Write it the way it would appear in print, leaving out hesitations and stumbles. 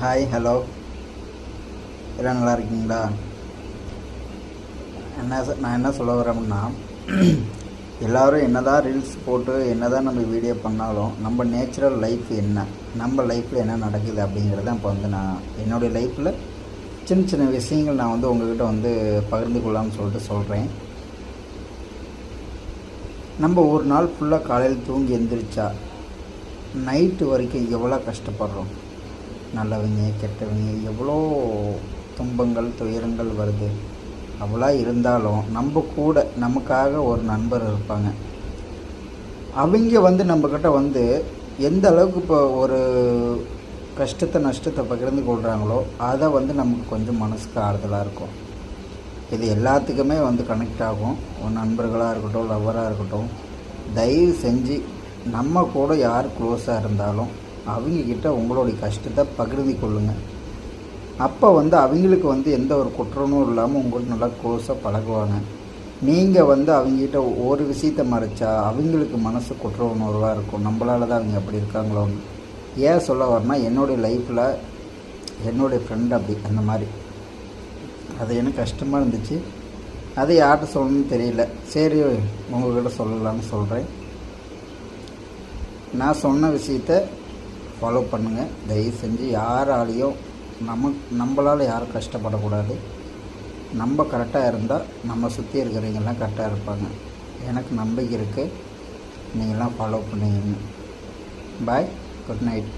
Hi hello எல்லாம் நல்லா இருக்கீங்களா? நான் என்ன சொல்ல வரேன்னா, எல்லோரும் என்ன தான் ரீல்ஸ் போட்டு என்ன தான் நம்ம வீடியோ பண்ணாலும் நம்ம நேச்சுரல் லைஃப் என்ன, நம்ம லைஃப்பில் என்ன நடக்குது அப்படிங்கிறத இப்போ நான் என்னுடைய லைஃப்பில் சின்ன சின்ன விஷயங்கள் நான் உங்கள்கிட்ட பகிர்ந்து கொள்ளலாம்னு சொல்லிட்டு சொல்கிறேன். நம்ம ஒரு நாள் ஃபுல்லாக காலையில் தூங்கி எந்திரிச்சா நைட்டு வரைக்கும் எவ்வளோ கஷ்டப்படுறோம். நல்லவங்க கெட்டவங்க எவ்வளோ துன்பங்கள் துயரங்கள் வருது. அவ்வளோ இருந்தாலும் நம்ம கூட நமக்காக ஒரு நண்பர் இருப்பாங்க. அவங்க நம்மக்கிட்ட எந்த அளவுக்கு இப்போ ஒரு கஷ்டத்தை நஷ்டத்தை பகிர்ந்து கொள்கிறாங்களோ அதை நமக்கு கொஞ்சம் மனசுக்கு ஆறுதலாக இருக்கும். இது எல்லாத்துக்குமே கனெக்ட் ஆகும். ஒரு நண்பர்களாக இருக்கட்டும், லவ்வராக இருக்கட்டும், தயவு செஞ்சு நம்ம கூட யார் க்ளோஸாக இருந்தாலும் அவங்கக்கிட்ட உங்களுடைய கஷ்டத்தை பகிர்ந்து கொள்ளுங்கள். அப்போ அவங்களுக்கு எந்த ஒரு குற்றமும் இல்லாமல் உங்களுக்கு நல்லா க்ளோஸாக பழகுவாங்க. நீங்கள் அவங்ககிட்ட ஒரு விஷயத்தை மறைச்சா அவங்களுக்கு மனசு குற்ற உணர்வாக இருக்கும். நம்மளால தான் அவங்க அப்படி இருக்காங்களோன்னு. ஏன் சொல்ல வரேன்னா, என்னுடைய லைஃப்பில் என்னுடைய ஃப்ரெண்ட் அப்படி அந்த மாதிரி அது எனக்கு கஷ்டமாக இருந்துச்சு. அதை யார்கிட்ட சொல்லணும்னு தெரியல. சரி உங்கள்கிட்ட சொல்லலான்னு சொல்கிறேன். நான் சொன்ன விஷயத்தை ஃபாலோ பண்ணுங்கள். தயவு செஞ்சு யாராலையும் நம்மளால் யாரும் கஷ்டப்படக்கூடாது. நம்ம கரெக்டாக இருந்தால் நம்ம சுற்றி இருக்கிறவங்கெல்லாம் கரெக்டாக இருப்பாங்க. எனக்கு நம்பிக்கை இருக்குது. நீங்கள்லாம் ஃபாலோ பண்ணுவீங்க. பாய், குட் நைட்.